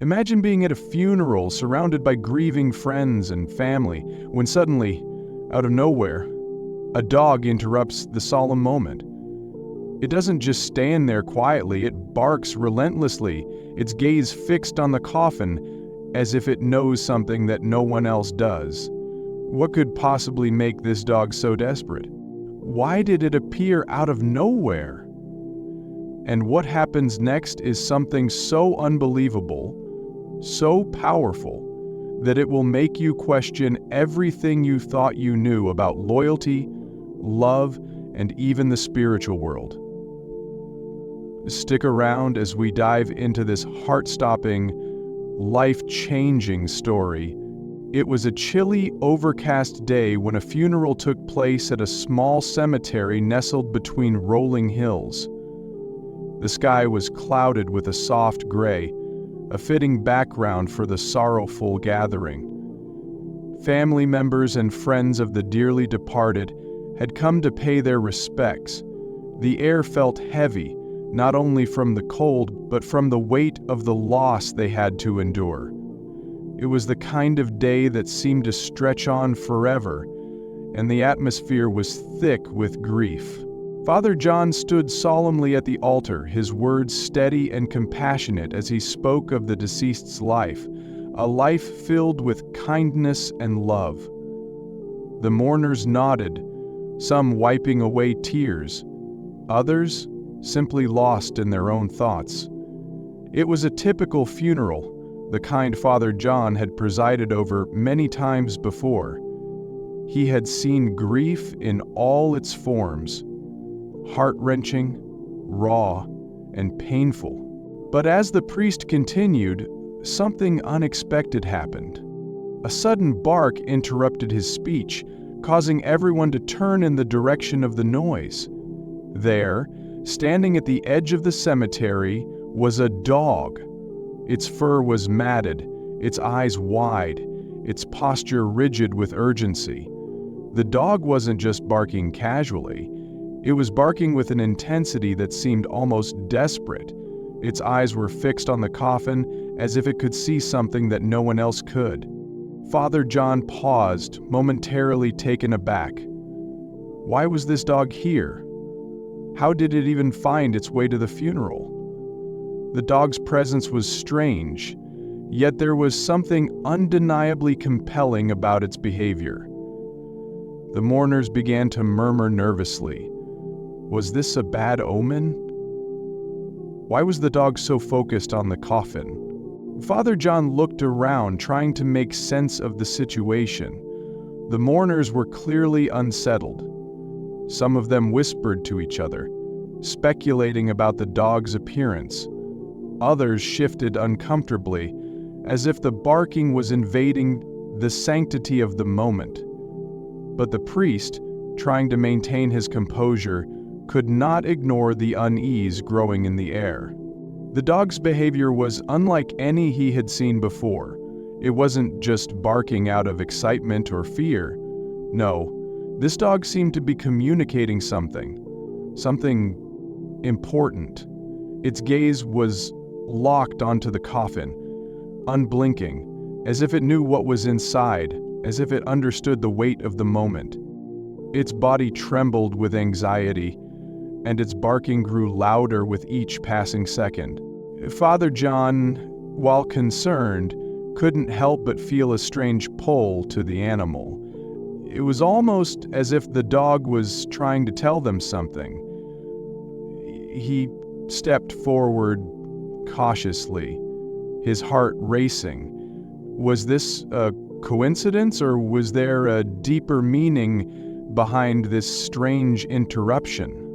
Imagine being at a funeral surrounded by grieving friends and family when suddenly, out of nowhere, a dog interrupts the solemn moment. It doesn't just stand there quietly, it barks relentlessly, its gaze fixed on the coffin as if it knows something that no one else does. What could possibly make this dog so desperate? Why did it appear out of nowhere? And what happens next is something so unbelievable, so powerful, that it will make you question everything you thought you knew about loyalty, love, and even the spiritual world. Stick around as we dive into this heart-stopping, life-changing story. It was a chilly, overcast day when a funeral took place at a small cemetery nestled between rolling hills. The sky was clouded with a soft gray, a fitting background for the sorrowful gathering. Family members and friends of the dearly departed had come to pay their respects. The air felt heavy, not only from the cold, but from the weight of the loss they had to endure. It was the kind of day that seemed to stretch on forever, and the atmosphere was thick with grief. Father John stood solemnly at the altar, his words steady and compassionate as he spoke of the deceased's life, a life filled with kindness and love. The mourners nodded, some wiping away tears, others simply lost in their own thoughts. It was a typical funeral, the kind Father John had presided over many times before. He had seen grief in all its forms, heart-wrenching, raw, and painful. But as the priest continued, something unexpected happened. A sudden bark interrupted his speech, causing everyone to turn in the direction of the noise. There, standing at the edge of the cemetery, was a dog. Its fur was matted, its eyes wide, its posture rigid with urgency. The dog wasn't just barking casually. It was barking with an intensity that seemed almost desperate. Its eyes were fixed on the coffin as if it could see something that no one else could. Father John paused, momentarily taken aback. Why was this dog here? How did it even find its way to the funeral? The dog's presence was strange, yet there was something undeniably compelling about its behavior. The mourners began to murmur nervously. Was this a bad omen? Why was the dog so focused on the coffin? Father John looked around, trying to make sense of the situation. The mourners were clearly unsettled. Some of them whispered to each other, speculating about the dog's appearance. Others shifted uncomfortably, as if the barking was invading the sanctity of the moment. But the priest, trying to maintain his composure, could not ignore the unease growing in the air. The dog's behavior was unlike any he had seen before. It wasn't just barking out of excitement or fear. No, this dog seemed to be communicating something important. Its gaze was locked onto the coffin, unblinking, as if it knew what was inside, as if it understood the weight of the moment. Its body trembled with anxiety, and its barking grew louder with each passing second. Father John, while concerned, couldn't help but feel a strange pull to the animal. It was almost as if the dog was trying to tell them something. He stepped forward cautiously, his heart racing. Was this a coincidence, or was there a deeper meaning behind this strange interruption?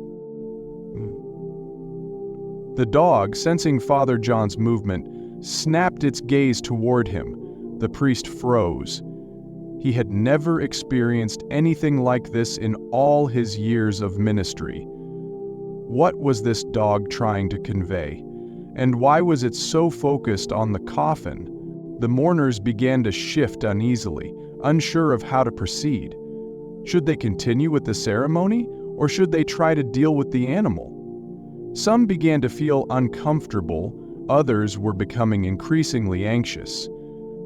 The dog, sensing Father John's movement, snapped its gaze toward him. The priest froze. He had never experienced anything like this in all his years of ministry. What was this dog trying to convey? And why was it so focused on the coffin? The mourners began to shift uneasily, unsure of how to proceed. Should they continue with the ceremony, or should they try to deal with the animal? Some began to feel uncomfortable, Others were becoming increasingly anxious.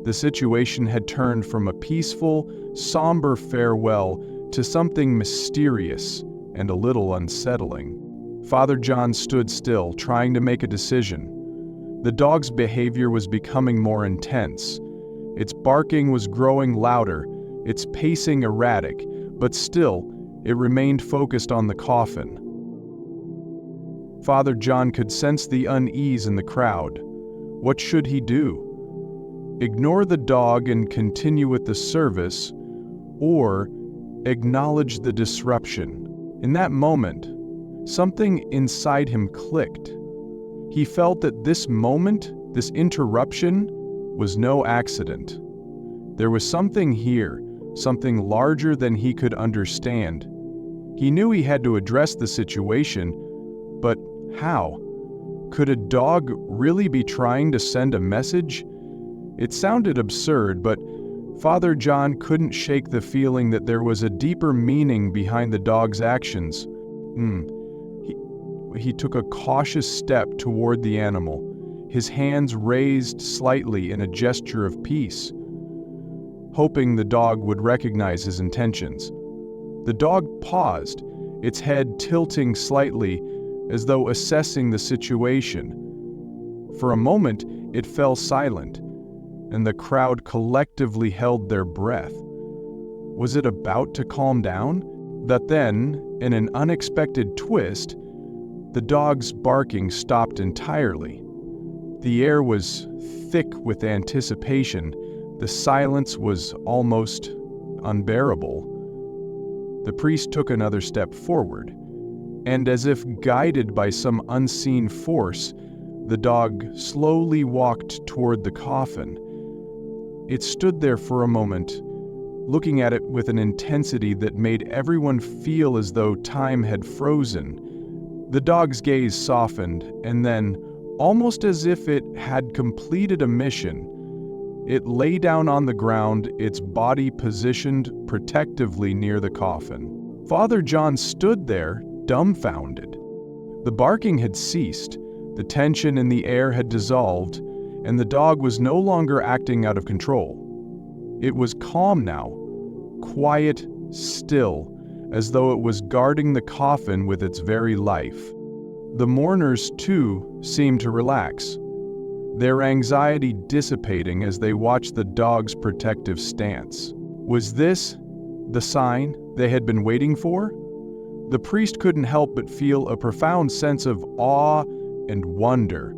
The situation had turned from a peaceful, somber farewell to something mysterious and a little unsettling. Father John stood still, trying to make a decision. The dog's behavior was becoming more intense. Its barking was growing louder, its pacing erratic, but still, it remained focused on the coffin. Father John could sense the unease in the crowd. What should he do? Ignore the dog and continue with the service, or acknowledge the disruption? In that moment, something inside him clicked. He felt that this moment, this interruption, was no accident. There was something here, something larger than he could understand. He knew he had to address the situation, but how? Could a dog really be trying to send a message? It sounded absurd, but Father John couldn't shake the feeling that there was a deeper meaning behind the dog's actions. He took a cautious step toward the animal, his hands raised slightly in a gesture of peace, hoping the dog would recognize his intentions. The dog paused, its head tilting slightly as though assessing the situation. For a moment, it fell silent, and the crowd collectively held their breath. Was it about to calm down? But then, in an unexpected twist, the dog's barking stopped entirely. The air was thick with anticipation. The silence was almost unbearable. The priest took another step forward, and as if guided by some unseen force, the dog slowly walked toward the coffin. It stood there for a moment, looking at it with an intensity that made everyone feel as though time had frozen. The dog's gaze softened, and then, almost as if it had completed a mission, it lay down on the ground, its body positioned protectively near the coffin. Father John stood there, dumbfounded. The barking had ceased, the tension in the air had dissolved, and the dog was no longer acting out of control. It was calm now, quiet, still, as though it was guarding the coffin with its very life. The mourners, too, seemed to relax, their anxiety dissipating as they watched the dog's protective stance. Was this the sign they had been waiting for? The priest couldn't help but feel a profound sense of awe and wonder.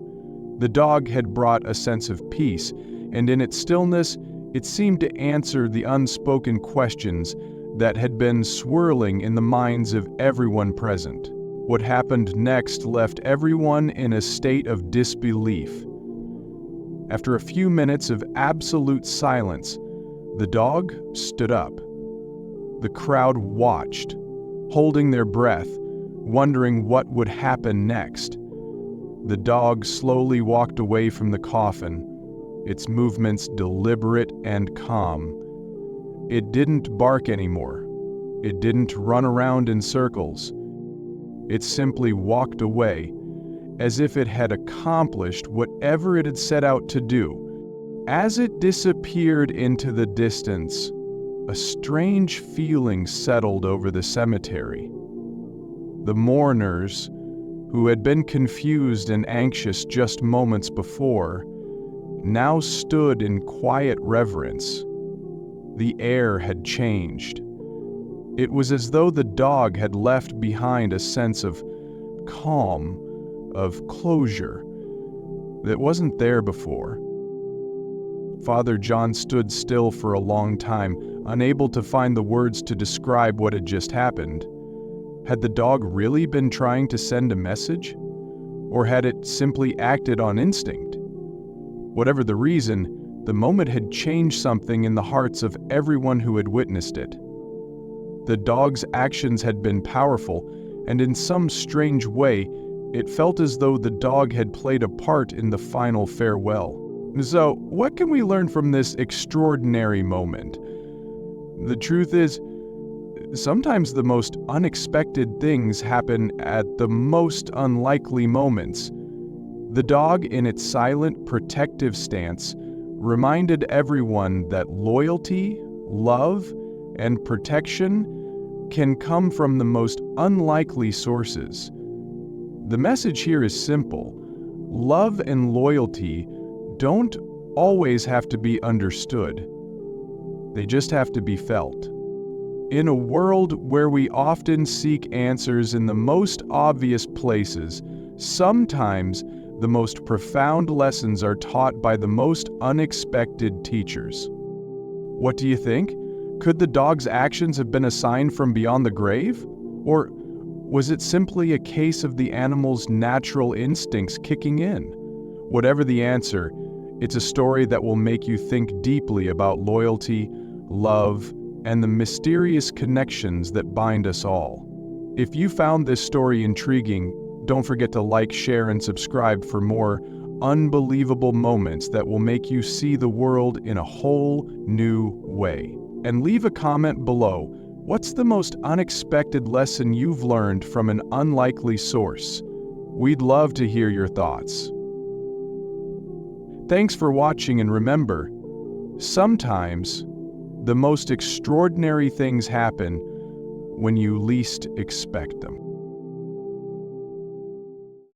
The dog had brought a sense of peace, and in its stillness, it seemed to answer the unspoken questions that had been swirling in the minds of everyone present. What happened next left everyone in a state of disbelief. After a few minutes of absolute silence, the dog stood up. The crowd watched, holding their breath, wondering what would happen next. The dog slowly walked away from the coffin, its movements deliberate and calm. It didn't bark anymore. It didn't run around in circles. It simply walked away, as if it had accomplished whatever it had set out to do. As it disappeared into the distance, a strange feeling settled over the cemetery. The mourners, who had been confused and anxious just moments before, now stood in quiet reverence. The air had changed. It was as though the dog had left behind a sense of calm, of closure, that wasn't there before. Father John stood still for a long time, unable to find the words to describe what had just happened. Had the dog really been trying to send a message? Or had it simply acted on instinct? Whatever the reason, the moment had changed something in the hearts of everyone who had witnessed it. The dog's actions had been powerful, and in some strange way, it felt as though the dog had played a part in the final farewell. So, what can we learn from this extraordinary moment? The truth is, sometimes the most unexpected things happen at the most unlikely moments. The dog, in its silent, protective stance, reminded everyone that loyalty, love, and protection can come from the most unlikely sources. The message here is simple. Love and loyalty don't always have to be understood. They just have to be felt. In a world where we often seek answers in the most obvious places, sometimes the most profound lessons are taught by the most unexpected teachers. What do you think? Could the dog's actions have been a sign from beyond the grave? Or was it simply a case of the animal's natural instincts kicking in? Whatever the answer, it's a story that will make you think deeply about loyalty, love, and the mysterious connections that bind us all. If you found this story intriguing, don't forget to like, share, and subscribe for more unbelievable moments that will make you see the world in a whole new way. And leave a comment below. What's the most unexpected lesson you've learned from an unlikely source? We'd love to hear your thoughts. Thanks for watching, and remember, sometimes the most extraordinary things happen when you least expect them.